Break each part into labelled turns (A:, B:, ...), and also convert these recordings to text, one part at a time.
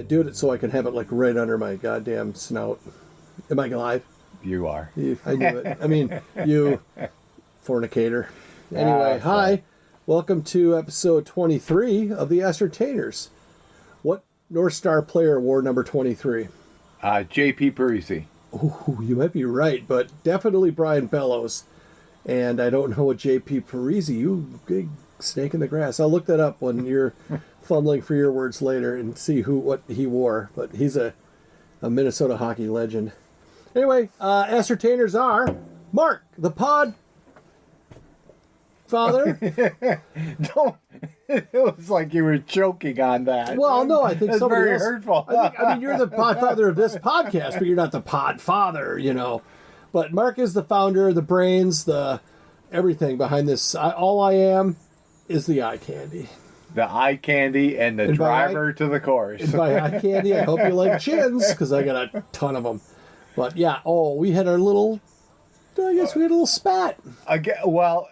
A: do it so I can have it like right under my goddamn snout. Am I live?
B: You are.
A: I knew it. I mean, you fornicator. Anyway, hi. Welcome to episode 23 of the Ascertainers. What North Star player wore number 23?
B: J.P. Parisi.
A: Ooh, you might be right, but definitely Brian Bellows. And I don't know what J.P. Parisi, you big snake in the grass. I'll look that up when you're fumbling for your words later and see what he wore. But he's a Minnesota hockey legend. Anyway, Ascertainers are Mark, the pod father.
B: Don't. It was like you were choking on that.
A: Well, no, I think
B: that's
A: somebody
B: very
A: else,
B: hurtful.
A: I mean, you're the pod father of this podcast, but you're not the pod father, you know. But Mark is the founder, the brains, the everything behind this. All I am is the eye candy.
B: The eye candy and the driver to the course.
A: And by eye candy, I hope you like chins, because I got a ton of them. But yeah, we had our little, I guess we had a little spat.
B: Again, well,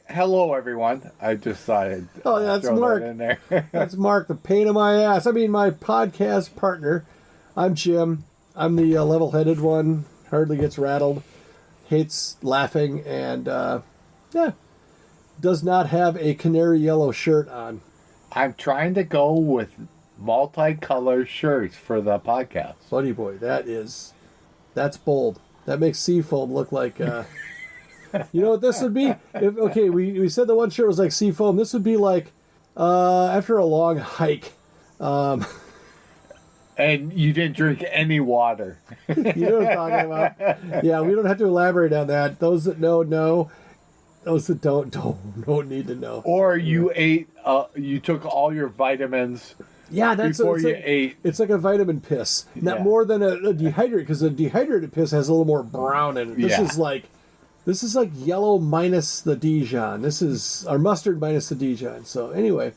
B: hello everyone. I just thought I'd
A: that's
B: throw
A: Mark.
B: that in there.
A: That's Mark, the pain in my ass. I mean, my podcast partner. I'm Jim. I'm the level-headed one. Hardly gets rattled. Hates laughing. And, does not have a canary yellow shirt on.
B: I'm trying to go with multicolored shirts for the podcast.
A: Buddy boy, that's bold. That makes Seafoam look like... you know what this would be? We said the one shirt was like Seafoam. This would be like after a long hike.
B: And you didn't drink any water.
A: You know what I'm talking about? Yeah, we don't have to elaborate on that. Those that know. Those that don't need to know.
B: Or you ate, you took all your vitamins.
A: Yeah, that's
B: before you ate.
A: It's like a vitamin piss, not more than a dehydrated, because a dehydrated piss has a little more brown in it. This is like yellow minus the Dijon. This is our mustard minus the Dijon. So anyway,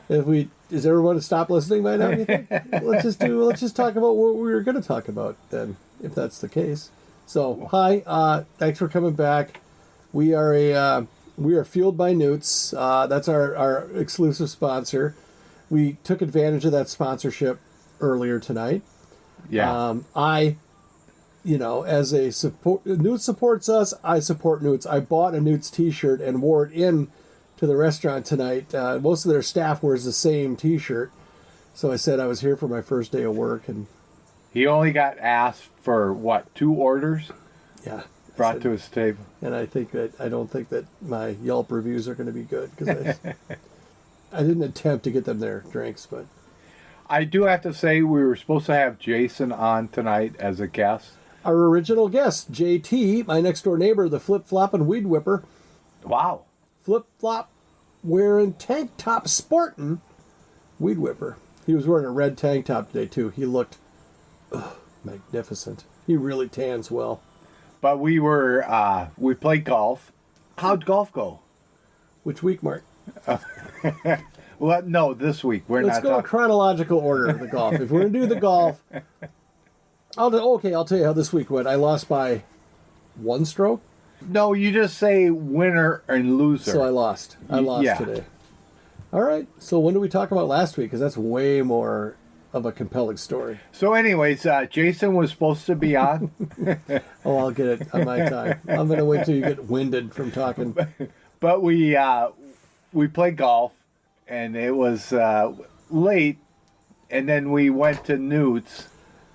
A: is everyone to stop listening by now? You think? Let's just talk about what we were going to talk about then, if that's the case. So hi, thanks for coming back. We are Fueled by Newts. That's our exclusive sponsor. We took advantage of that sponsorship earlier tonight.
B: Yeah.
A: As a support, Newts supports us. I support Newts. I bought a Newts T-shirt and wore it in to the restaurant tonight. Most of their staff wears the same T-shirt, so I said I was here for my first day of work. And
B: he only got asked for what, 2 orders?
A: Yeah.
B: Brought to his table.
A: And I don't think that my Yelp reviews are going to be good, because I didn't attempt to get them their drinks, but
B: I do have to say we were supposed to have Jason on tonight as a guest.
A: Our original guest, JT, my next door neighbor, the flip-flopping weed whipper.
B: Wow.
A: Flip-flop wearing tank top sporting weed whipper. He was wearing a red tank top today too. He looked magnificent. He really tans well.
B: But we played golf. How'd golf go?
A: Which week, Mark?
B: Well, no, this week.
A: Let's go in chronological order of the golf. If we're going to do the golf, I'll tell you how this week went. I lost by 1 stroke.
B: No, you just say winner and loser.
A: So I lost. Today. All right. So when did we talk about last week? Because that's way more of a compelling story.
B: So anyways, Jason was supposed to be on.
A: I'll get it on my time. I'm going to wait till you get winded from talking.
B: But we played golf, and it was late, and then we went to Newt's.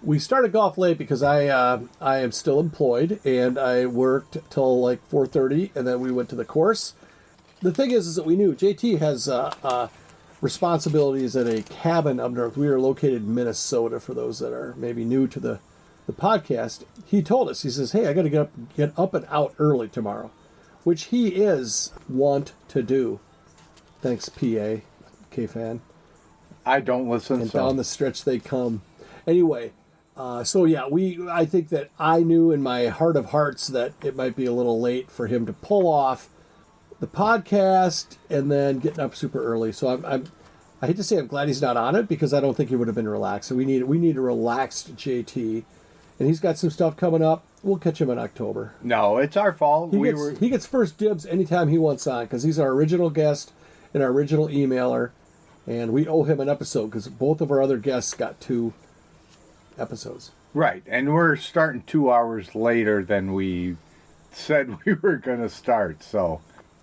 A: We started golf late because I am still employed, and I worked till like 4:30, and then we went to the course. The thing is that we knew JT has responsibilities at a cabin up north. We are located in Minnesota, for those that are maybe new to the podcast. He told us, he says, hey, I got to get up and out early tomorrow, which he is wont to do. Thanks, PA, K-Fan.
B: I don't listen.
A: And down the stretch they come. Anyway, I think that I knew in my heart of hearts that it might be a little late for him to pull off the podcast and then getting up super early. So I hate to say I'm glad he's not on it, because I don't think he would have been relaxed. So we need a relaxed JT, and he's got some stuff coming up. We'll catch him in October.
B: No, it's our fault.
A: He gets first dibs anytime he wants on, because he's our original guest and our original emailer. And we owe him an episode because both of our other guests got 2 episodes.
B: Right, and we're starting 2 hours later than we said we were going to start, so.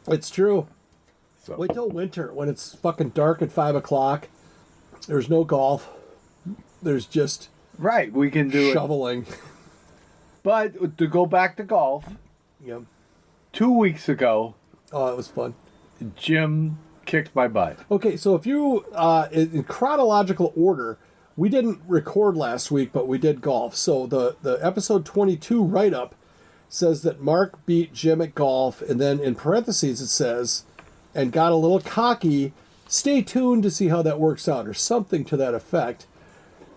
A: It's true.
B: So.
A: Wait till winter when it's fucking dark at 5 o'clock. There's no golf. There's just
B: right. We can do
A: shoveling.
B: But to go back to golf,
A: Yep.
B: 2 weeks ago,
A: Oh, it was fun.
B: Jim kicked my butt.
A: Okay, so if you in chronological order, we didn't record last week, but we did golf. So the episode 22 write up says that Mark beat Jim at golf, and then in parentheses it says, and got a little cocky. Stay tuned to see how that works out, or something to that effect.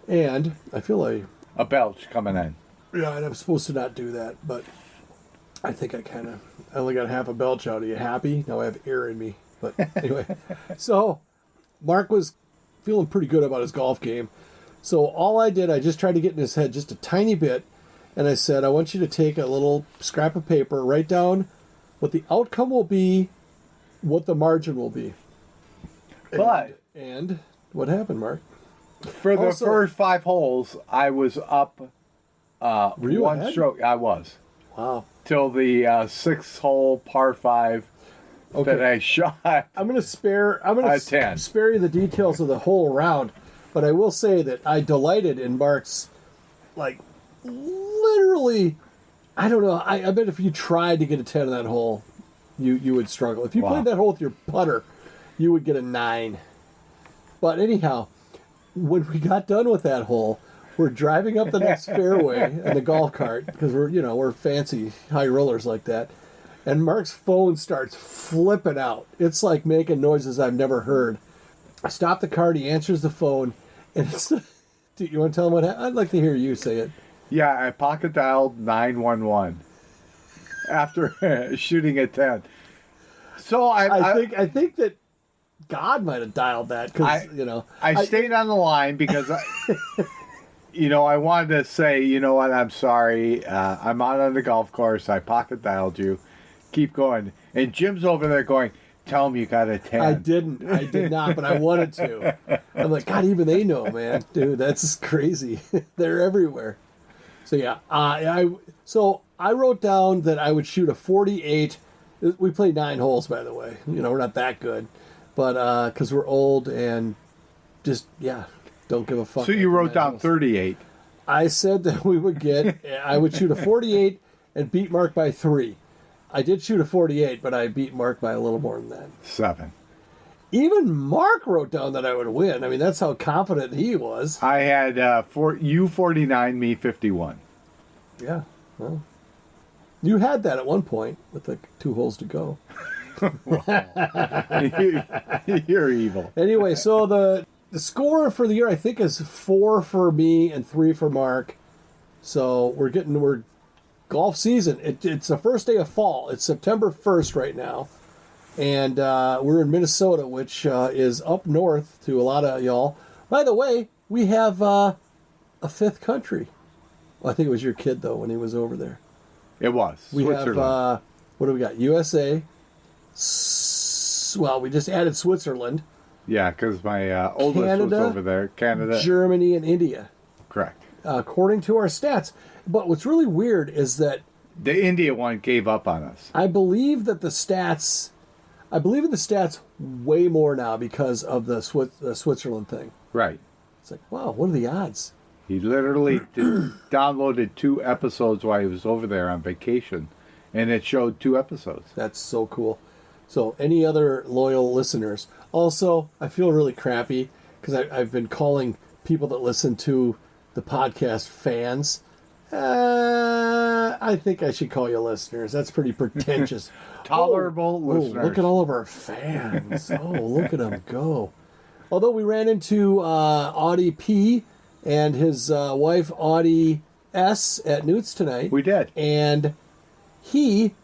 A: And I feel like
B: A belch coming in.
A: yeah, and I'm supposed to not do that, but I think I only got half a belch out. Are you happy? Now I have air in me. But anyway, so Mark was feeling pretty good about his golf game. So all I did, I just tried to get in his head just a tiny bit, and I said, I want you to take a little scrap of paper, write down what the outcome will be, what the margin will be.
B: But
A: And what happened, Mark?
B: for the first 5 holes, I was up
A: Were you
B: one
A: ahead?
B: stroke. I was.
A: Wow.
B: Till the 6th hole par 5 that I shot.
A: I'm going to spare you the details of the whole round, but I will say that I delighted in Mark's, like, literally, I don't know, I bet if you tried to get a 10 on that hole, you would struggle. If you played that hole with your putter, you would get a 9. But anyhow, when we got done with that hole, we're driving up the next fairway in the golf cart, because we're fancy high rollers like that. And Mark's phone starts flipping out. It's like making noises I've never heard. I stop the cart, he answers the phone, and it's do you want to tell him what happened? I'd like to hear you say it.
B: Yeah, I pocket dialed 911 after shooting a 10. So
A: I think that God might have dialed that because
B: I stayed on the line because I wanted to say, you know what, I'm sorry. I'm out on the golf course. I pocket dialed you. Keep going. And Jim's over there going, tell him you got a 10.
A: I did not, but I wanted to. I'm like, God, even they know, man. Dude, that's crazy. They're everywhere. So yeah, I wrote down that I would shoot a 48. We played 9 holes, by the way. We're not that good, but because we're old and just don't give a fuck.
B: So you wrote down 38.
A: I said that I would shoot a 48 and beat Mark by 3. I did shoot a 48, but I beat Mark by a little more than that.
B: 7.
A: Even Mark wrote down that I would win. I mean, that's how confident he was.
B: I had you 49, me 51.
A: Yeah, well, you had that at one point with like 2 holes to go.
B: You're evil.
A: Anyway, so the score for the year I think is 4 for me and 3 for Mark. So we're golf season. It's the first day of fall. It's September 1st right now. And we're in Minnesota, which is up north to a lot of y'all. By the way, we have a 5th country. Well, I think it was your kid, though, when he was over there.
B: It was.
A: We
B: Switzerland.
A: have, what do we got? USA. Well, we just added Switzerland.
B: Yeah, because my oldest was over there. Canada.
A: Germany, and India.
B: Correct.
A: According to our stats. But what's really weird is that
B: the India one gave up on us.
A: I believe in the stats way more now because of the Switzerland thing.
B: Right.
A: It's like, wow, what are the odds?
B: He literally downloaded 2 episodes while he was over there on vacation, and it showed 2 episodes.
A: That's so cool. So any other loyal listeners? Also, I feel really crappy because I've been calling people that listen to the podcast fans. I think I should call you listeners. That's pretty pretentious.
B: Tolerable listeners.
A: Look at all of our fans. Look at them go. Although we ran into Audie P and his wife Audie S at Newt's tonight.
B: We did.
A: And he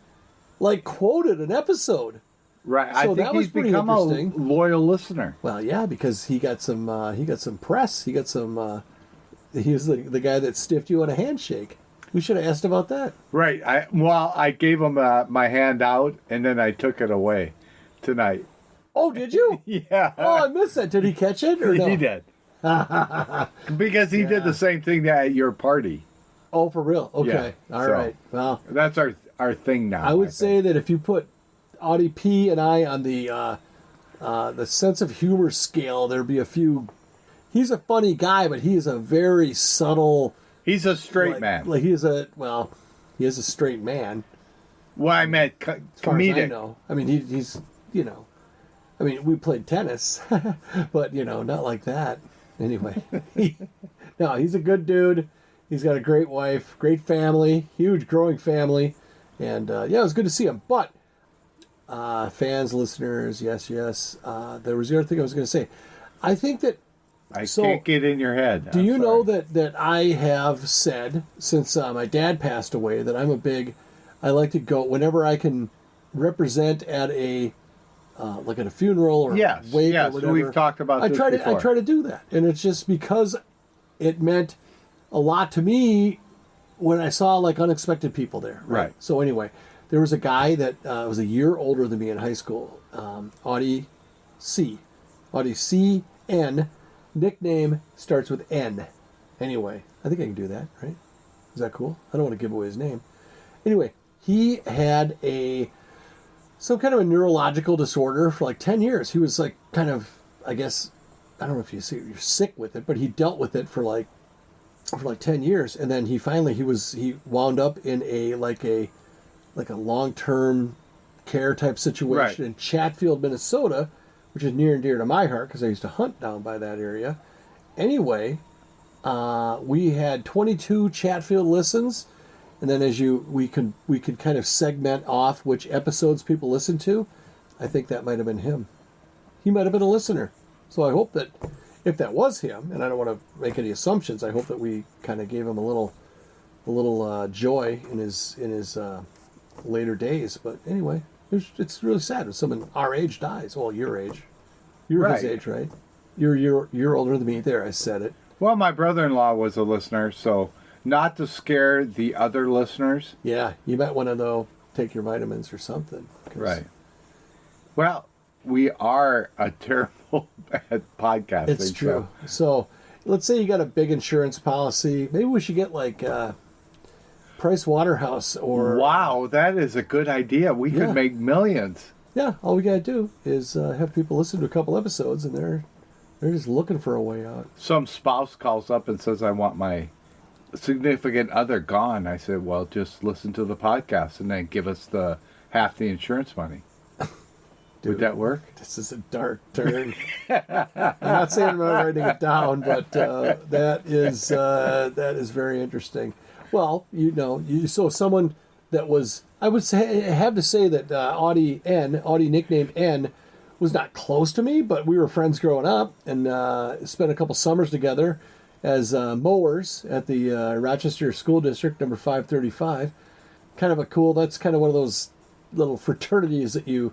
A: quoted an episode.
B: Right.
A: So
B: I think
A: that was
B: he's
A: pretty
B: become a
A: interesting.
B: loyal listener.
A: Well, yeah, because he got some press. He got some he was the guy that stiffed you on a handshake. We should have asked about that.
B: Right. I gave him my hand out, and then I took it away tonight.
A: Oh, did you?
B: Yeah.
A: Oh, I missed that. Did he catch it or no?
B: He did. Because he did the same thing at your party.
A: Oh, for real? Okay.
B: Yeah,
A: All right. Well,
B: that's our thing now.
A: I would say that if you put Audie P and I on the sense of humor scale, there'd be a few. He's a funny guy, but he is a very subtle.
B: He's a straight man.
A: Like he is a straight man.
B: Well, I meant
A: As far
B: comedic.
A: as I know. I mean, he's I mean, we played tennis, but not like that. Anyway, he's a good dude. He's got a great wife, great family, huge growing family, and it was good to see him. But fans, listeners, yes. There was the other thing I was going to say. I think that
B: I can't get in your head.
A: Do you know that I have said since my dad passed away that I like to go whenever I can represent at a like at a funeral or a wake or whatever.
B: We've talked about this before.
A: I try to do that, and it's just because it meant a lot to me when I saw like unexpected people there.
B: Right.
A: So anyway, there was a guy that was a year older than me in high school, Audie CN. Nickname starts with N. Anyway, I think I can do that, right? Is that cool? I don't want to give away his name. Anyway, he had some kind of a neurological disorder for like 10 years. He was like kind of, I guess, I don't know if you're sick with it, but he dealt with it for like 10 years. And then he wound up in a long-term care type situation in Chatfield, Minnesota, which is near and dear to my heart because I used to hunt down by that area. Anyway, we had 22 Chatfield listens. And then we could kind of segment off which episodes people listen to. I think that might have been him. He might have been a listener. So I hope that if that was him, and I don't want to make any assumptions, I hope that we kind of gave him a little joy in his later days. But anyway, it's really sad when someone our age dies. Well, your age, you're his age, right? You're older than me. There, I said it.
B: Well, my brother-in-law was a listener, so. Not to scare the other listeners.
A: Yeah, you might want to, though, take your vitamins or something.
B: Right. Well, we are a terrible bad podcast.
A: It's true. So, let's say you got a big insurance policy. Maybe we should get, like, Price Waterhouse or...
B: Wow, that is a good idea. We could make millions.
A: Yeah, all we got to do is have people listen to a couple episodes, and they're just looking for a way out.
B: Some spouse calls up and says, I want my... significant other gone. I said, well, just listen to the podcast and then give us half the insurance money. Dude, would that work?
A: This is a dark turn. I'm not saying I'm not writing it down, but that is very interesting. Well, so someone that was, I would say, I have to say that Audie nicknamed N, was not close to me, but we were friends growing up and spent a couple summers together as mowers at the Rochester School District, number 535. Kind of that's kind of one of those little fraternities that you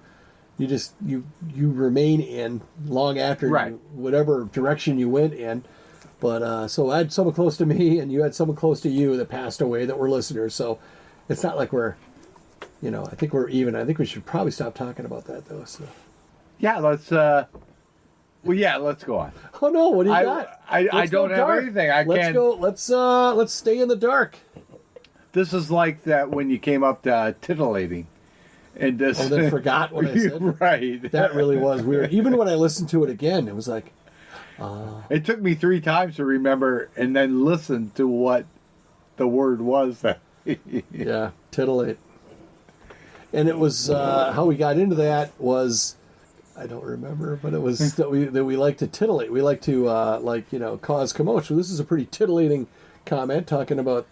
A: remain in long after whatever direction you went in. But so I had someone close to me, and you had someone close to you that passed away that were listeners. So it's not like we're, I think we're even. I think we should probably stop talking about that, though. So
B: yeah, let's. Let's go on.
A: Oh no! What do you got?
B: I don't have anything.
A: Let's go. Let's stay in the dark.
B: This is like that when you came up to titillating, and this.
A: Oh, then forgot what I said.
B: Right.
A: That really was weird. Even when I listened to it again, it was like.
B: It took me 3 times to remember and then listen to what the word was.
A: Yeah, titillate. And it was how we got into that was. I don't remember, but it was that we like to titillate. We like to cause commotion. This is a pretty titillating comment talking about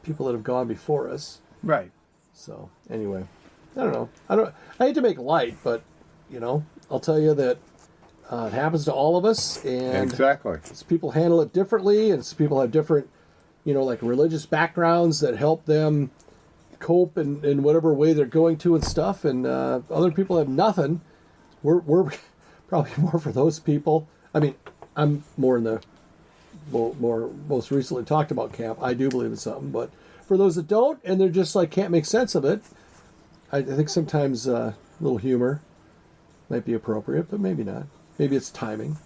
A: people that have gone before us.
B: Right.
A: So anyway, I don't know. I hate to make light, but I'll tell you that it happens to all of us, and
B: exactly.
A: People handle it differently, and people have different, like religious backgrounds that help them cope in whatever way they're going to and stuff, and other people have nothing. We're probably more for those people. I mean, I'm more in the most recently talked about camp. I do believe in something, but for those that don't and they're just like can't make sense of it, I think sometimes a little humor might be appropriate, but maybe not. Maybe it's timing.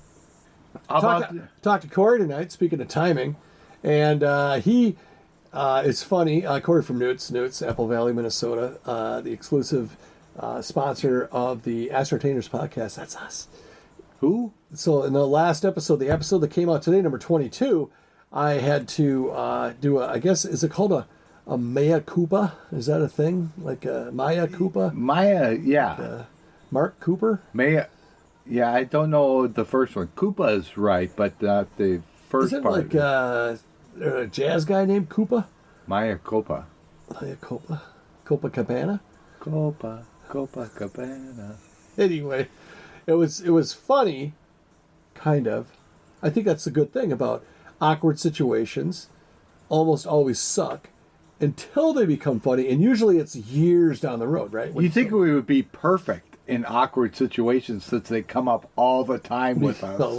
B: How
A: Talked to Corey tonight, speaking of timing, and he is funny. Corey from Newts, Apple Valley, Minnesota, the exclusive sponsor of the Ascertainers podcast. That's us.
B: Who?
A: So in the last episode, the episode that came out today, number 22, I had to do I guess, is it called a Mea Culpa? Is that a thing? Like a Mea Culpa?
B: Maya, yeah.
A: Mark Cooper?
B: Maya, yeah, I don't know the first one. Culpa is right, but not the first
A: Is it
B: part.
A: like a jazz guy named Culpa?
B: Mea Culpa.
A: Mea Culpa? Copacabana?
B: Copacabana.
A: Anyway, it was funny, kind of. I think that's the good thing about awkward situations. Almost always suck until they become funny, and usually it's years down the road, right?
B: You think we would be perfect in awkward situations since they come up all the time with us?
A: No,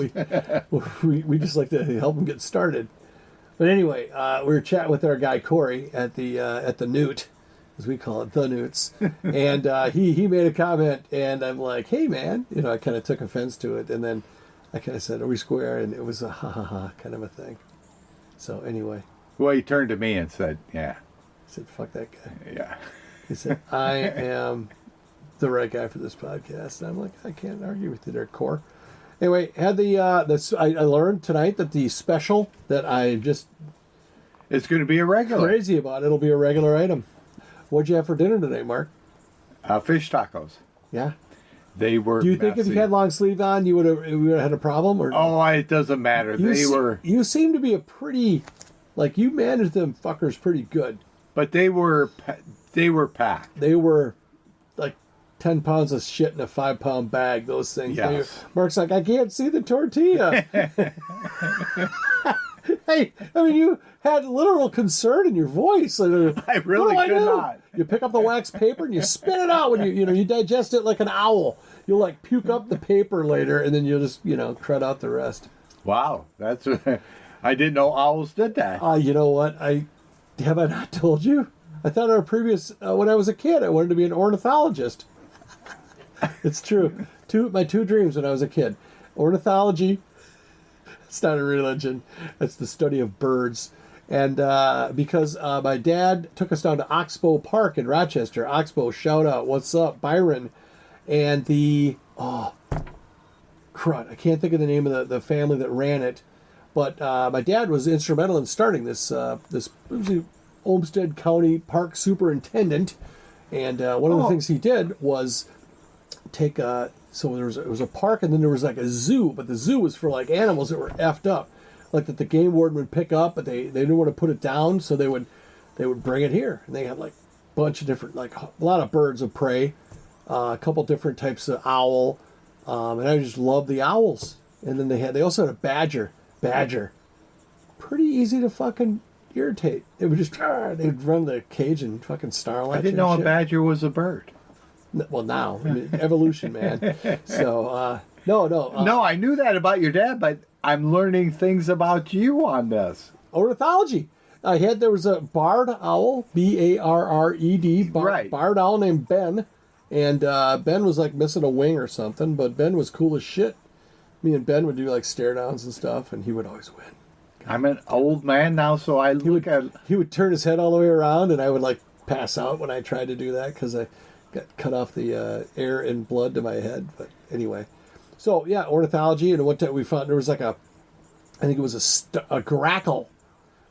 A: we just like to help them get started. But anyway, we were chatting with our guy Corey at the Newt, as we call it, the Newts, and he made a comment, and I'm like, hey man, I kind of took offense to it, and then I kind of said, are we square? And it was a ha ha ha kind of a thing. So anyway.
B: Well, he turned to me and said, yeah.
A: I said, fuck that guy.
B: Yeah.
A: He said, I am the right guy for this podcast. And I'm like, I can't argue with you there, Core. Anyway, had I learned tonight that the special that I just
B: It's going to be a regular.
A: crazy about, it'll be a regular item. What'd you have for dinner today, Mark?
B: Fish tacos.
A: Yeah.
B: They were
A: Do you think if you had long sleeve on, you would have had a problem? Or
B: Oh, it doesn't matter.
A: You seem to be a pretty, like, you managed them fuckers pretty good.
B: But they were packed.
A: They were like 10 pounds of shit in a 5-pound bag, those things.
B: Yes.
A: Mark's like, I can't see the tortilla. Hey, I mean, you had literal concern in your voice.
B: I really
A: What do
B: could
A: do?
B: not.
A: You pick up the wax paper and you spit it out when you digest it like an owl. You'll like puke up the paper later, and then you'll just crud out the rest.
B: Wow, that's I didn't know owls did that.
A: You know what? Have I not told you? I thought our previous when I was a kid, I wanted to be an ornithologist. It's true. My two dreams when I was a kid: ornithology. It's not a religion. It's the study of birds. And because my dad took us down to Oxbow Park in Rochester. Oxbow, shout out. What's up, Byron? And crud, I can't think of the name of the family that ran it. But my dad was instrumental in starting this Olmsted County Park Superintendent. And one of the things he did was take so it was a park, and then there was like a zoo, but the zoo was for like animals that were effed up, like that the game warden would pick up, but they didn't want to put it down, so they would bring it here, and they had like a bunch of different, like a lot of birds of prey, a couple different types of owl, and I just loved the owls. And then they also had a badger, pretty easy to fucking irritate. It would just they'd run the cage and fucking snarl at you.
B: I didn't know a badger was a bird.
A: Well, now evolution, man. So
B: no, I knew that about your dad, but I'm learning things about you on this.
A: Ornathology. There was a barred owl, Barred,
B: right.
A: Barred owl named Ben, and Ben was like missing a wing or something, but Ben was cool as shit. Me and Ben would do like stare downs and stuff, and he would always win.
B: I'm an old man now, so
A: he would turn his head all the way around, and I would like pass out when I tried to do that because I got cut off the air and blood to my head. But anyway, so yeah, ornithology, and what we found there was like I think it was a grackle.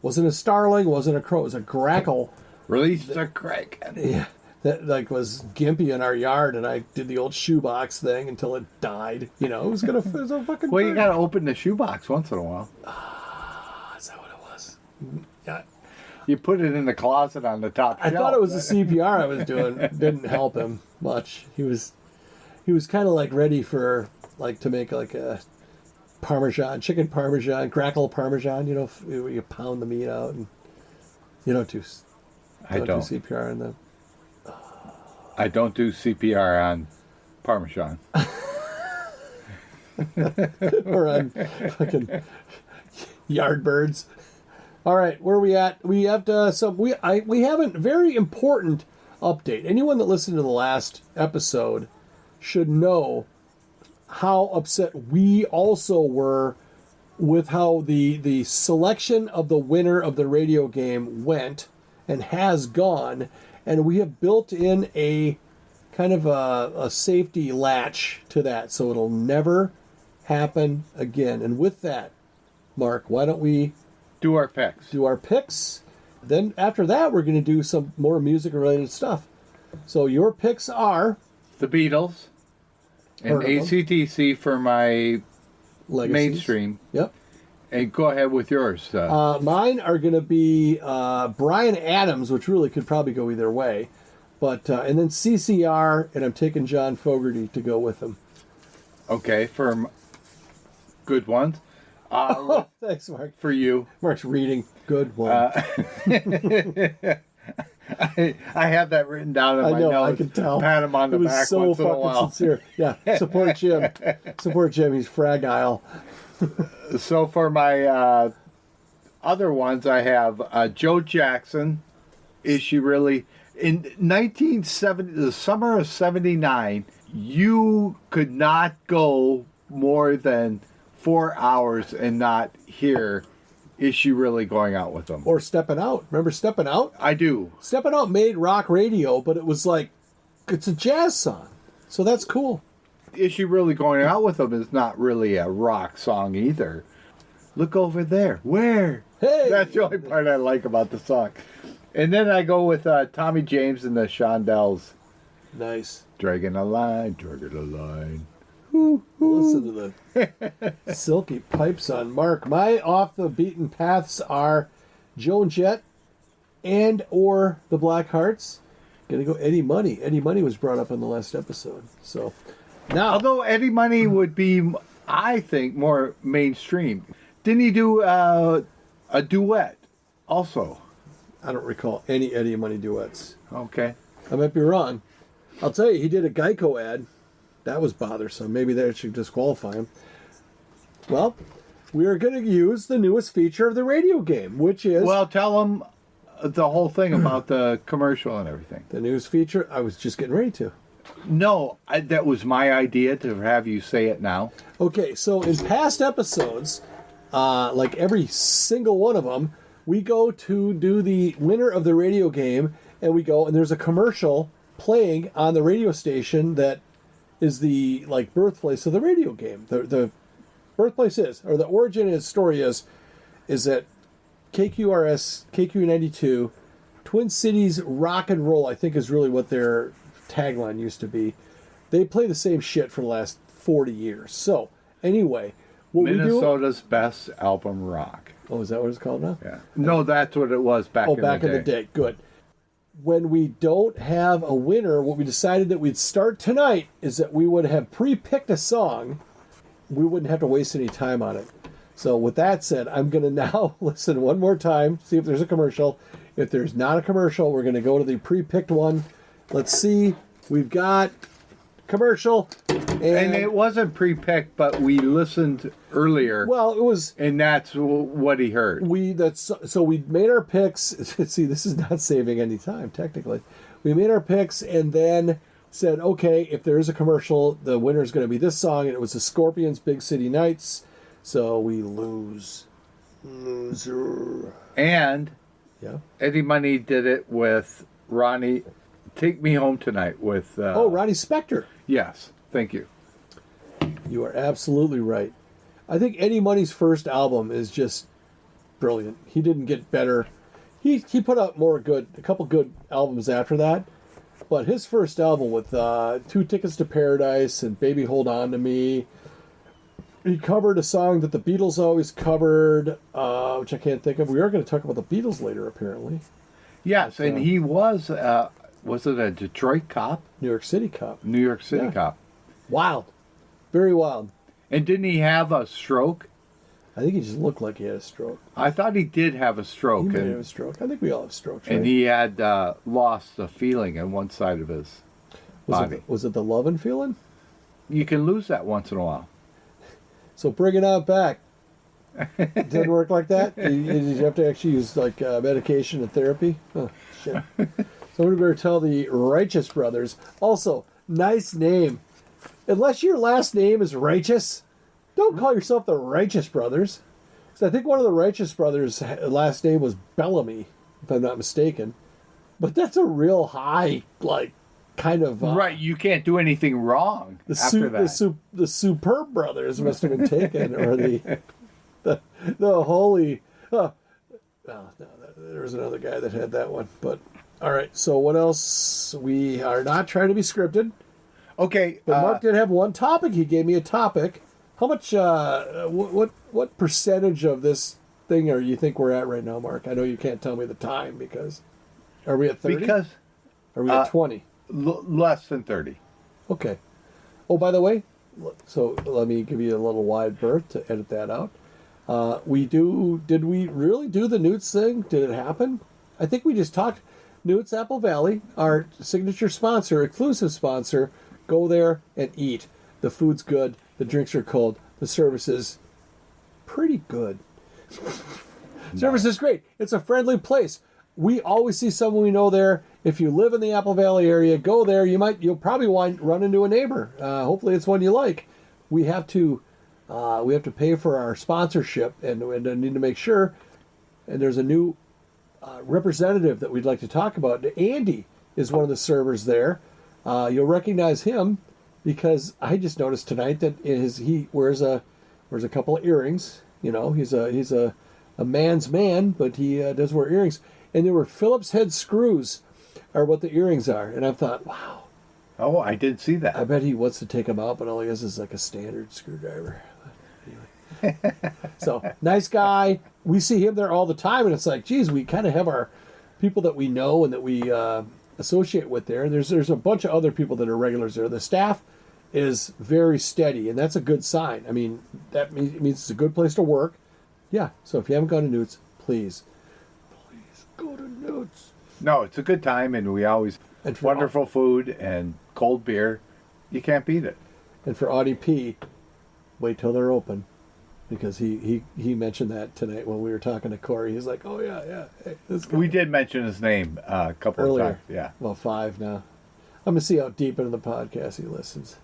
A: Wasn't a starling, wasn't a crow, it was a grackle.
B: Release the kraken.
A: Yeah, that like was gimpy in our yard, and I did the old shoebox thing until it died. It was a fucking.
B: Well,
A: bird.
B: you got to open the shoebox once in a while.
A: Is that what it was? Yeah.
B: You put it in the closet on the top shelf.
A: I thought it was the CPR I was doing. Didn't help him much. He was kind of like ready for like to make like a chicken Parmesan, Grackle Parmesan. You pound the meat out, and you don't do.
B: I don't
A: do CPR on them.
B: I don't do CPR on Parmesan.
A: Or on fucking Yardbirds. All right, where are we at? We have we have a very important update. Anyone that listened to the last episode should know how upset we also were with how the selection of the winner of the radio game went and has gone, and we have built in a kind of a safety latch to that, so it'll never happen again. And with that, Mark, why don't we
B: do our picks?
A: Then after that, we're going to do some more music-related stuff. So your picks are
B: the Beatles and AC/DC for my
A: Legacies.
B: mainstream.
A: Yep.
B: And go ahead with yours.
A: Mine are going to be Bryan Adams, which really could probably go either way. But and then CCR, and I'm taking John Fogerty to go with him.
B: Okay, for good ones.
A: Thanks, Mark.
B: For you.
A: Mark's reading. Good one.
B: I have that written down in my notes.
A: I can tell.
B: Pat him on the back
A: so
B: once in a while.
A: Sincere. Yeah, support Jim. Support Jim. He's fragile.
B: So for my other ones, I have Joe Jackson. Is she really... In 1970, the summer of 79, you could not go more than 4 hours and not hear, is she really going out with them?
A: Or Steppin' Out. Remember Steppin' Out?
B: I do.
A: Steppin' Out made rock radio, but it was like, it's a jazz song. So that's cool.
B: Is she really going out with them is not really a rock song either. Look over there. Where?
A: Hey!
B: That's the only part I like about the song. And then I go with Tommy James and the Shondells.
A: Nice.
B: Dragging a line, dragging a line.
A: Listen to the silky pipes on Mark. My off the beaten paths are Joan Jett and or the Black Hearts. Gonna go Eddie Money. Eddie Money was brought up in the last episode. So now,
B: although Eddie Money would be, I think, more mainstream. Didn't he do a duet also?
A: I don't recall any Eddie Money duets.
B: Okay.
A: I might be wrong. I'll tell you, he did a Geico ad. That was bothersome. Maybe that should disqualify him. Well, we are going to use the newest feature of the radio game, which is...
B: Well, tell them the whole thing about the commercial and everything.
A: The newest feature? I was just getting ready to.
B: No, that was my idea to have you say it now.
A: Okay, so in past episodes, like every single one of them, we go to do the winner of the radio game, and we go, and there's a commercial playing on the radio station that is the like birthplace of the radio game. The birthplace is, or the origin of the story is that KQRS, KQ92, Twin Cities Rock and Roll, I think is really what their tagline used to be. They play the same shit for the last 40 years. So, anyway, what
B: Minnesota's best album rock.
A: Oh, is that what it's called now?
B: Yeah. No, that's what it was back in the day.
A: Oh, back in the day. Good. When we don't have a winner, what we decided that we'd start tonight is that we would have pre-picked a song. We wouldn't have to waste any time on it. So with that said, I'm going to now listen one more time, see if there's a commercial. If there's not a commercial, we're going to go to the pre-picked one. Let's see. We've got commercial.
B: And it wasn't pre-picked, but we listened earlier.
A: Well, it was...
B: And that's what he heard.
A: So we made our picks. See, this is not saving any time, technically. We made our picks and then said, okay, if there is a commercial, the winner is going to be this song. And it was the Scorpions' Big City Nights. So we lose. Loser.
B: And
A: yeah,
B: Eddie Money did it with Ronnie. Take Me Home Tonight with...
A: Ronnie Spector.
B: Yes. Thank you.
A: You are absolutely right. I think Eddie Money's first album is just brilliant. He didn't get better. He put out a couple good albums after that. But his first album with 2 Tickets to Paradise and Baby Hold On to Me, he covered a song that the Beatles always covered, which I can't think of. We are going to talk about the Beatles later, apparently.
B: Yes, and he was it a Detroit cop?
A: New York City cop.
B: New York City cop.
A: Wild. Very wild.
B: And didn't he have a stroke?
A: I think he just looked like he had a stroke.
B: I thought he did have a stroke.
A: He may have a stroke. I think we all have strokes, right?
B: And he had lost the feeling on one side of his body.
A: Was it the loving feeling?
B: You can lose that once in a while.
A: So bring it on back. It didn't work like that? Did you have to actually use like medication and therapy? Oh, shit. So we better tell the Righteous Brothers. Also, nice name. unless your last name is Righteous, don't call yourself the Righteous Brothers. Because I think one of the Righteous Brothers' last name was Bellamy, if I'm not mistaken. But that's a real high, like, kind of...
B: right, you can't do anything wrong after that.
A: The Superb Brothers must have been taken, or the Holy... no, there was another guy that had that one. But, all right, so what else? We are not trying to be scripted.
B: Okay.
A: But Mark did have one topic. He gave me a topic. How much, what percentage of this thing are you think we're at right now, Mark? I know you can't tell me the time because... Are we at 30?
B: Because...
A: Are we at 20?
B: Less than 30.
A: Okay. Oh, by the way, so let me give you a little wide berth to edit that out. Did we really do the Newts thing? Did it happen? I think we just talked. Newts Apple Valley, our signature sponsor, exclusive sponsor. Go there and eat. The food's good. The drinks are cold. The service is pretty good. Service is great. It's a friendly place. We always see someone we know there. If you live in the Apple Valley area, go there. You'll probably run into a neighbor. Hopefully, it's one you like. We have to pay for our sponsorship, and need to make sure. And there's a new representative that we'd like to talk about. Andy is one of the servers there. You'll recognize him because I just noticed tonight that he wears a couple of earrings. You know, he's a man's man, but he does wear earrings. And there were Phillips head screws are what the earrings are. And I thought, wow.
B: Oh, I did see that.
A: I bet he wants to take them out, but all he has is like a standard screwdriver. Anyway. So, nice guy. We see him there all the time, and it's like, geez, we kind of have our people that we know and that we associate with there. There's a bunch of other people that are regulars there. The staff is very steady, and that's a good sign. I mean, that means it's a good place to work. Yeah, so if you haven't gone to Newts, please go to Newts.
B: No, it's a good time, and we always wonderful food and cold beer. You can't beat it.
A: And for Audie P, wait till they're open, because he mentioned that tonight when we were talking to Corey. He's like, oh yeah, hey, this guy.
B: We did mention his name a couple
A: earlier.
B: of times. Yeah,
A: well, 5 now. I'm gonna see how deep into the podcast he listens.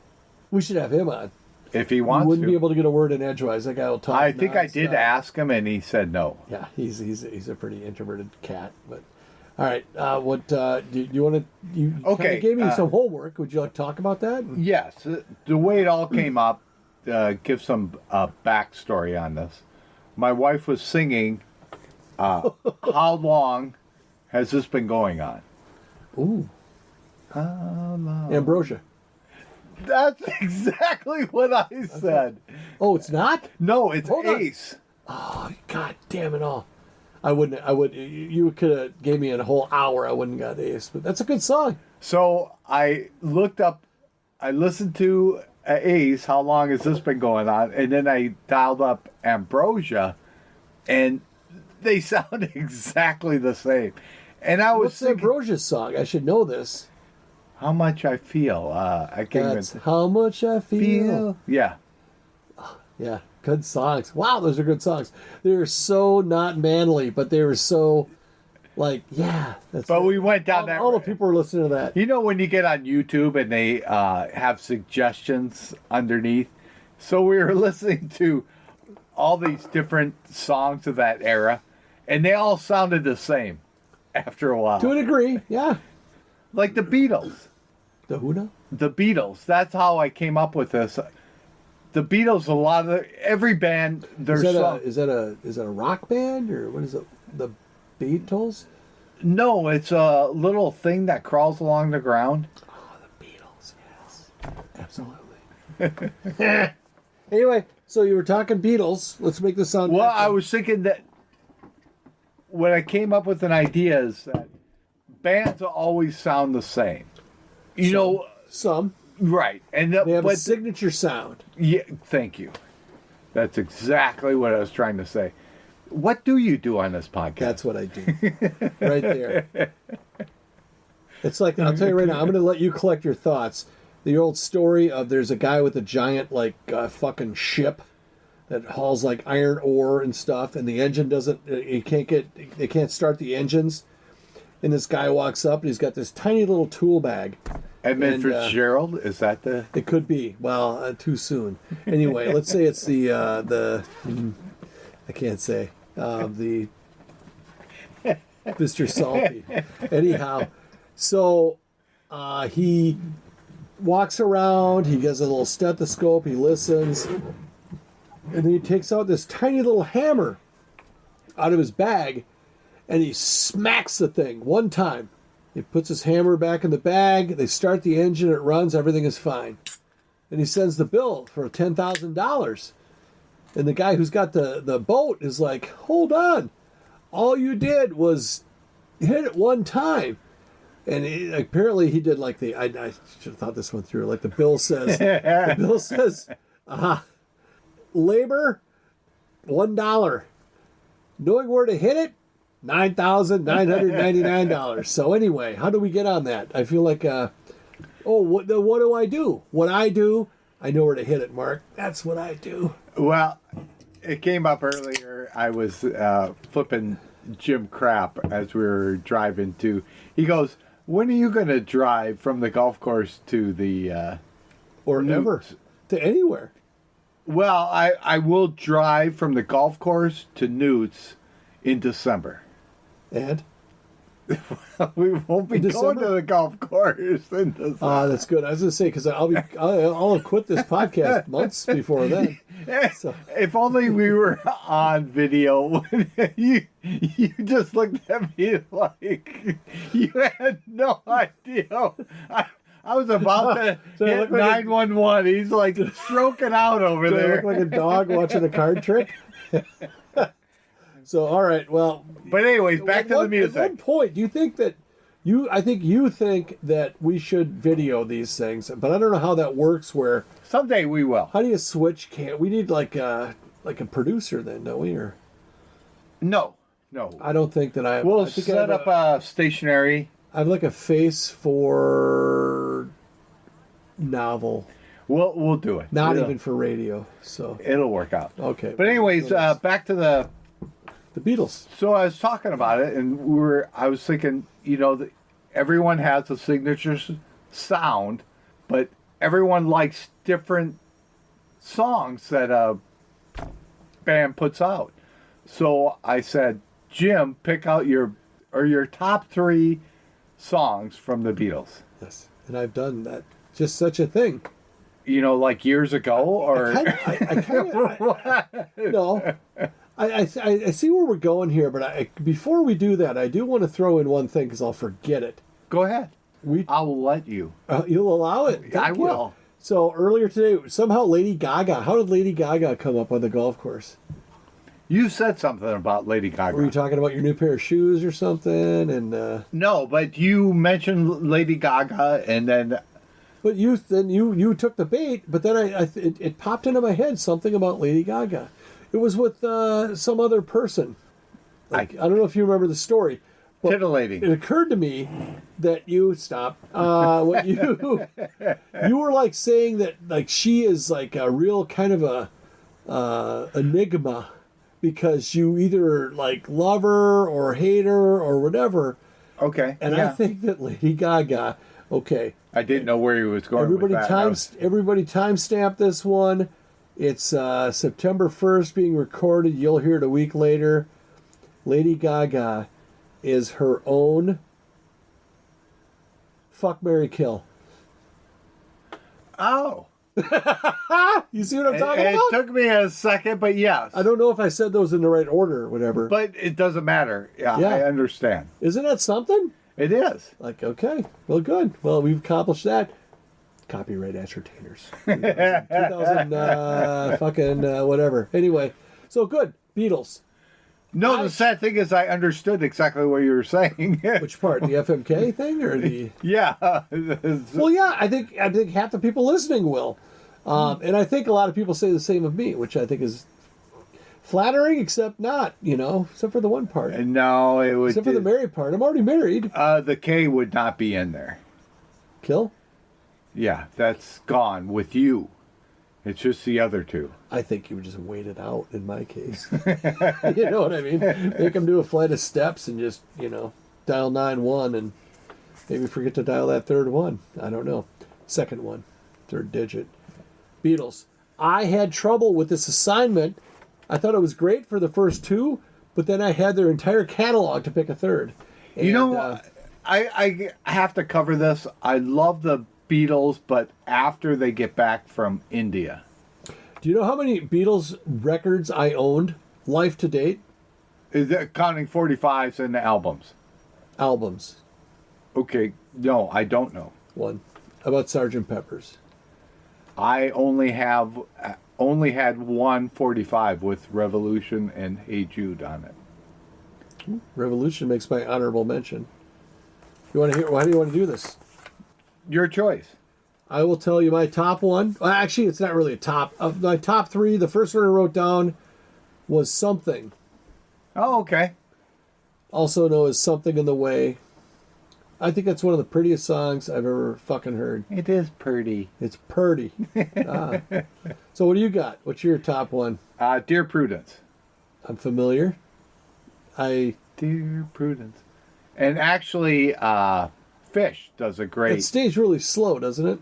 A: We should have him on.
B: If he wants,
A: he wouldn't be able to get a word in edgewise. That guy will talk.
B: I think I did ask him, and he said no.
A: Yeah, he's a pretty introverted cat. But all right, what do you want to? You
B: okay?
A: Gave me some homework. Would you like to talk about that?
B: Yes, the way it all came up. Give some backstory on this. My wife was singing. How long has this been going on?
A: Ooh,
B: how long?
A: Ambrosia.
B: That's exactly what I said.
A: Oh, it's not?
B: No, it's Ace.
A: Oh, God damn it all. I wouldn't. You could have gave me a whole hour. I wouldn't got Ace, but that's a good song.
B: So I looked up. I listened to Ace. How long has this been going on? And then I dialed up Ambrosia, and they sound exactly the same. And I was
A: What's
B: thinking,
A: Ambrosia's song? I should know this.
B: How much I feel. I can't
A: That's how much I feel.
B: Yeah.
A: Yeah, good songs. Wow, those are good songs. They're so not manly, but they were so, like, yeah. That's
B: but
A: right.
B: We went down that.
A: All the people are listening to that.
B: You know when you get on YouTube and they have suggestions underneath? So we were listening to all these different songs of that era, and they all sounded the same after a while.
A: To a degree, yeah.
B: Like the Beatles.
A: The who now?
B: The Beatles. That's how I came up with this. The Beatles, every band, there's
A: is that a rock band, or what is it? The Beatles?
B: No, it's a little thing that crawls along the ground.
A: Oh, the Beatles, yes. Absolutely. Anyway, so you were talking Beatles. Let's make this sound...
B: Well, I was thinking that when I came up with an idea is that bands always sound the same.
A: Some.
B: Right. And
A: they have a signature sound.
B: Yeah, thank you. That's exactly what I was trying to say. What do you do on this podcast?
A: That's what I do. Right there. It's like, I'll tell you right now, I'm going to let you collect your thoughts. The old story of there's a guy with a giant, fucking ship that hauls, iron ore and stuff, and the engine they can't start the engines. And this guy walks up, and he's got this tiny little tool bag.
B: Edmund Fitzgerald, is that the...
A: It could be. Well, too soon. Anyway, let's say it's the I can't say. The Mr. Salty. Anyhow, so he walks around, he has a little stethoscope, he listens, and then he takes out this tiny little hammer out of his bag, and he smacks the thing one time. He puts his hammer back in the bag, they start the engine, it runs, everything is fine. And he sends the bill for $10,000. And the guy who's got the boat is like, hold on. All you did was hit it one time. And apparently he did like I should have thought this one through. Like the bill says, labor, $1. Knowing where to hit it, $9,999. So anyway, how do we get on that? I feel like, what do I do? What I do, I know where to hit it, Mark. That's what I do.
B: Well, it came up earlier. I was flipping Jim crap as we were driving to. He goes, when are you going to drive from the golf course to the...
A: or never. To anywhere.
B: Well, I will drive from the golf course to Newt's in December.
A: And?
B: We won't be going to the golf course in December.
A: That's good. I was going to say, because I'll have quit this podcast months before then. So.
B: If only we were on video. you just looked at me like you had no idea. I was about to hit 911. He's like stroking out over there.
A: I look like a dog watching a card trick? So, all right, well...
B: But anyways, back to the music.
A: At one point, do you think that... I think you think that we should video these things, but I don't know how that works where...
B: Someday we will.
A: How do you switch? We need like a producer then, don't we? Or...
B: No.
A: I don't think that I...
B: We'll set up a stationary...
A: I have like a face for novel.
B: We'll do it.
A: Not even for radio, so...
B: It'll work out.
A: Okay.
B: But anyways, back to the
A: Beatles.
B: So I was talking about it, and I was thinking, everyone has a signature sound, but everyone likes different songs that a band puts out. So I said, Jim, pick out your top 3 songs from the Beatles.
A: Yes, and I've done that. Just such a thing.
B: Like years ago, or
A: no. I see where we're going here, but before we do that, I do want to throw in one thing because I'll forget it.
B: Go ahead. I will let you.
A: You'll allow it?
B: I will.
A: So earlier today, somehow Lady Gaga. How did Lady Gaga come up on the golf course?
B: You said something about Lady Gaga.
A: Were you talking about your new pair of shoes or something? And
B: no, but you mentioned Lady Gaga, and then.
A: But you took the bait. But then it popped into my head something about Lady Gaga. It was with some other person. I don't know if you remember the story.
B: Titillating.
A: It occurred to me that you were like saying that like she is like a real kind of a enigma because you either like love her or hate her or whatever.
B: Okay.
A: And I think that Lady Gaga. Okay.
B: I didn't know where he was going with that.
A: Everybody timestamp this one. It's September 1st being recorded. You'll hear it a week later. Lady Gaga is her own fuck, marry, kill.
B: Oh.
A: You see what I'm talking about?
B: It took me a second, but yes.
A: I don't know if I said those in the right order or whatever.
B: But it doesn't matter. Yeah, I understand.
A: Isn't that something?
B: It is.
A: Like, okay. Well, good. Well, we've accomplished that. Copyright entertainers. 2000 fucking whatever. Anyway, so good. Beatles.
B: No, the sad thing is I understood exactly what you were saying.
A: Which part? The FMK thing or the?
B: Yeah.
A: Well, yeah. I think half the people listening will, and I think a lot of people say the same of me, which I think is flattering, except not. Except for the one part.
B: No, it would.
A: Except for the married part. I'm already married.
B: The K would not be in there.
A: Kill?
B: Yeah, that's gone with you. It's just the other 2.
A: I think you would just wait it out in my case. You know what I mean? Make them do a flight of steps and just, dial 9-1 and Maybe forget to dial that third one. I don't know. Second one. Third digit. Beatles. I had trouble with this assignment. I thought it was great for the first two, but then I had their entire catalog to pick a third. And,
B: I have to cover this. I love the Beatles, but after they get back from India.
A: Do you know how many Beatles records I owned, life to date?
B: Is that counting 45s and the albums?
A: Albums.
B: Okay, no, I don't know.
A: One. How about Sgt. Pepper's?
B: I only had one 45 with Revolution and Hey Jude on it.
A: Revolution makes my honorable mention. You want to hear? Why do you want to do this?
B: Your choice.
A: I will tell you my top one. Well, actually, it's not really a top. Of my top three, the first one I wrote down was Something.
B: Oh, okay.
A: Also known as Something in the Way. I think that's one of the prettiest songs I've ever fucking heard.
B: It is pretty.
A: It's purty. So what do you got? What's your top one?
B: Dear Prudence.
A: I'm familiar.
B: Dear Prudence. And actually, Fish does a great...
A: It stays really slow, doesn't it?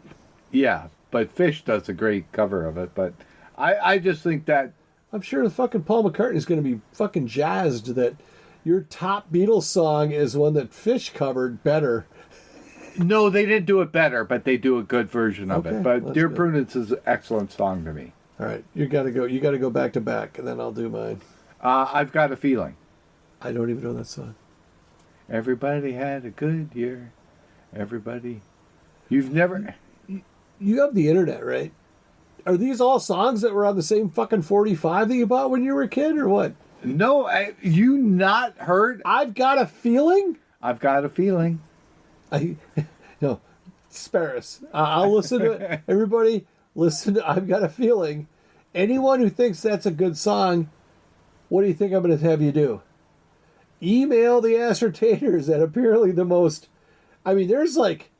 B: Yeah, but Fish does a great cover of it. But I just think that...
A: I'm sure the fucking Paul McCartney's going to be fucking jazzed that your top Beatles song is one that Fish covered better.
B: No, they didn't do it better, but they do a good version of it. But Dear
A: good.
B: Prudence is an excellent song to me.
A: All right, you got to go back to back, and then I'll do mine.
B: I've Got a Feeling.
A: I don't even know that song.
B: Everybody had a good year. Everybody. You've never...
A: You have the internet, right? Are these all songs that were on the same fucking 45 that you bought when you were a kid, or what?
B: No, you not heard...
A: I've Got a Feeling?
B: I've Got a Feeling.
A: No, spare us. I'll listen to it. Everybody, listen to I've Got a Feeling. Anyone who thinks that's a good song, what do you think I'm going to have you do? Email the ascertainers that apparently the most... I mean, there's like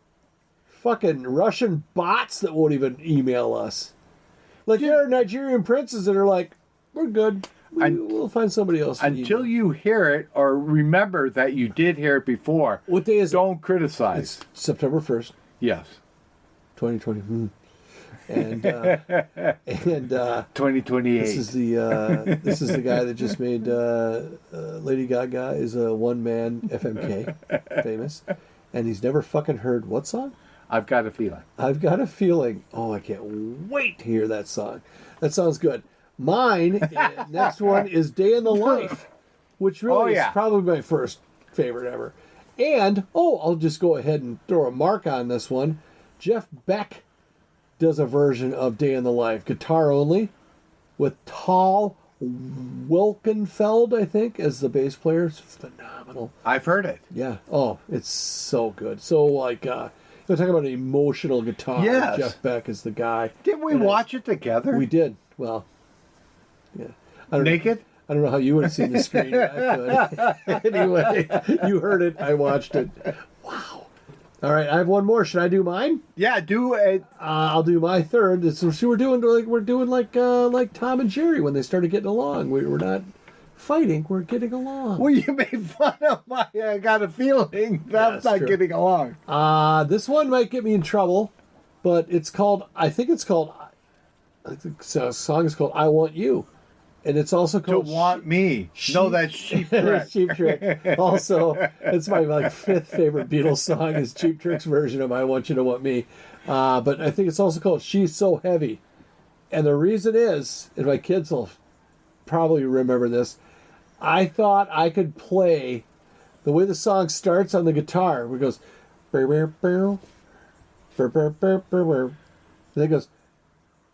A: fucking Russian bots that won't even email us. Like, there are Nigerian princes that are like, we're good. We'll find somebody else.
B: Until you hear it or remember that you did hear it before.
A: What day is
B: Don't criticize.
A: It's September 1st.
B: Yes.
A: 2020. And
B: 2028.
A: This is the guy that just made Lady Gaga is a one-man FMK famous. And he's never fucking heard what song?
B: I've Got a Feeling.
A: I've Got a Feeling. Oh, I can't wait to hear that song. That sounds good. Mine, next one is Day in the Life, which really is probably my first favorite ever. And, I'll just go ahead and throw a mark on this one. Jeff Beck does a version of Day in the Life, guitar only, with Tal Wilkenfeld, I think, as the bass player. It's phenomenal.
B: I've heard it.
A: Yeah. Oh, it's so good. So, like, you're talking about an emotional guitar.
B: Yes.
A: Jeff Beck is the guy.
B: Didn't we watch it together?
A: We did. Well, yeah.
B: Naked?
A: I don't know how you would have seen the screen. I could. Anyway, you heard it. I watched it. Wow. All right, I have one more. Should I do mine?
B: Yeah, do it.
A: I'll do my third. So we're doing like Tom and Jerry when they started getting along. We're not fighting. We're getting along.
B: Well, you made fun of my I Got a Feeling. That's not
A: true.
B: getting along.
A: This one might get me in trouble, but I think the song is called I Want You. And it's also called
B: To Want Me. No, that's Cheap Trick.
A: Cheap Trick. Also, it's my fifth favorite Beatles song is Cheap Trick's version of I Want You to Want Me. But I think it's also called She's So Heavy. And the reason is, and my kids will probably remember this, I thought I could play the way the song starts on the guitar, where it goes, burr, burr, burr, burr, burr, burr, burr, and then it goes,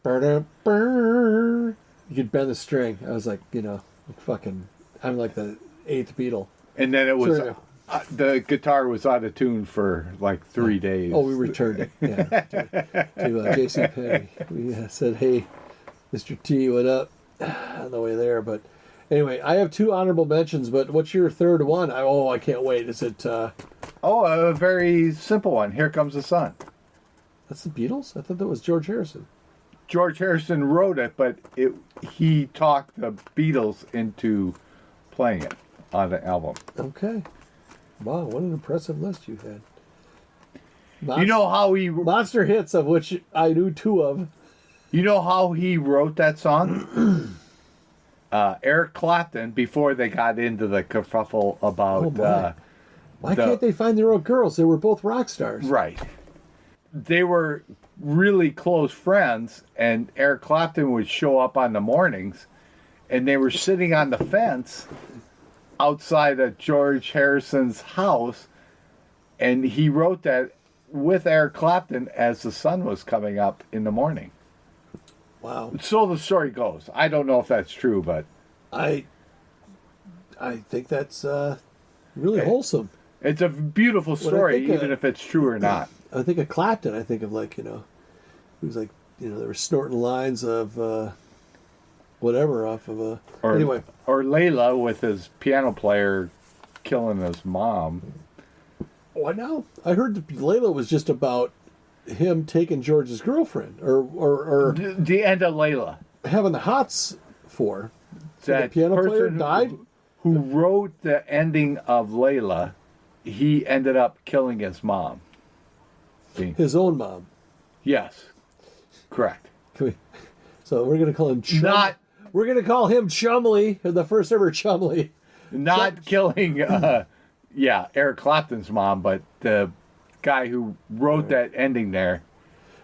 A: burr, burr, burr. You could bend the string. I was like, I'm like the eighth Beatle.
B: And then it was, the guitar was out of tune for like 3 days.
A: Oh, we returned it. Yeah, to J.C. Penney. We said, "Hey, Mr. T, what up?" On the way there. But anyway, I have two honorable mentions. But what's your third one? I can't wait. Is it?
B: A very simple one. Here Comes the Sun.
A: That's the Beatles. I thought that was George Harrison.
B: George Harrison wrote it, but he talked the Beatles into playing it on the album.
A: Okay. Wow, what an impressive list you had.
B: You know how he
A: monster hits, of which I knew 2 of.
B: You know how he wrote that song? Eric Clapton, before they got into the kerfuffle about
A: why can't they find their own girls? They were both rock stars.
B: Right. They were really close friends, and Eric Clapton would show up on the mornings, and they were sitting on the fence outside of George Harrison's house, and he wrote that with Eric Clapton as the sun was coming up in the morning.
A: Wow.
B: So the story goes. I don't know if that's true, but
A: I think that's really wholesome.
B: It's a beautiful story, even if it's true or not.
A: I think of Clapton. I think of he was like, they were snorting lines of whatever off of a. Anyway.
B: Or Layla with his piano player killing his mom.
A: What now? I heard Layla was just about him taking George's girlfriend, or
B: the end of Layla,
A: having the hots for. So
B: that
A: the piano player died.
B: Who wrote the ending of Layla? He ended up killing his mom.
A: His own mom.
B: Yes, correct.
A: So we're gonna call him We're gonna call him Chumley, the first ever Chumley.
B: Not killing. Eric Clapton's mom, but the guy who wrote that ending there.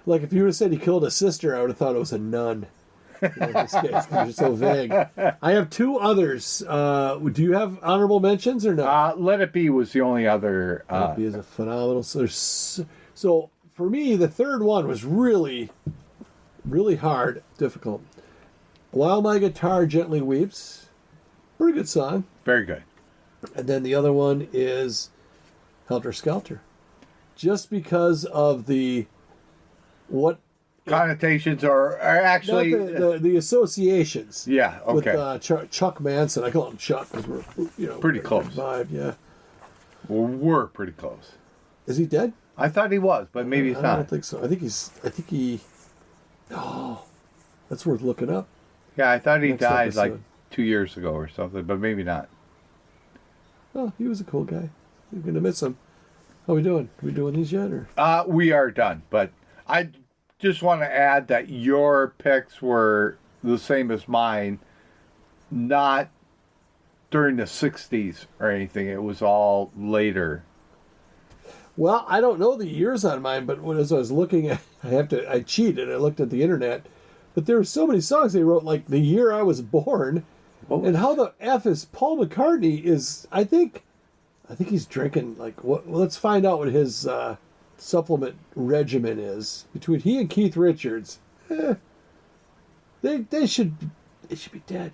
A: Like if you would have said he killed a sister, I would have thought it was a nun. You're so vague. I have 2 others. Do you have honorable mentions or no?
B: Let It Be was the only other.
A: Let It Be is a phenomenal. So for me, the third one was really, really hard, difficult. While My Guitar Gently Weeps. Pretty good song.
B: Very good.
A: And then the other one is Helter Skelter. Just because of what
B: connotations are actually
A: the associations.
B: Yeah, okay.
A: With Chuck Manson. I call him Chuck because we're
B: pretty close.
A: Vibe, yeah.
B: Well, we're pretty close.
A: Is he dead?
B: I thought he was, but maybe he's not.
A: I don't think so. I think he. Oh, that's worth looking up.
B: Yeah, I thought he died like 2 years ago or something, but maybe not.
A: Oh, he was a cool guy. You're gonna miss him. How we doing? Are we doing these yet, or?
B: We are done, but I just want to add that your picks were the same as mine, not during the 60s or anything. It was all later.
A: Well, I don't know the years on mine, but as I was looking at, I cheated. I looked at the internet, but there were so many songs they wrote like the year I was born, and how the F is Paul McCartney is. I think he's drinking like what? Well, let's find out what his supplement regimen is between he and Keith Richards. They should be dead.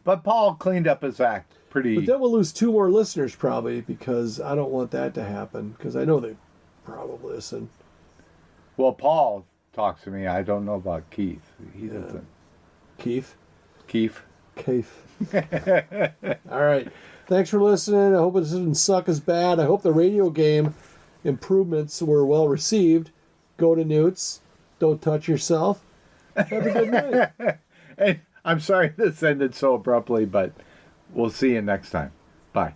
B: But Paul cleaned up his act pretty.
A: But then we'll lose 2 more listeners probably because I don't want that to happen because I know they probably listen.
B: Well, Paul talks to me. I don't know about Keith. He doesn't.
A: Keith. All right. Thanks for listening. I hope it didn't suck as bad. I hope the radio game improvements were well received. Go to Newt's. Don't touch yourself. Have a good night.
B: Hey, I'm sorry this ended so abruptly, but we'll see you next time. Bye.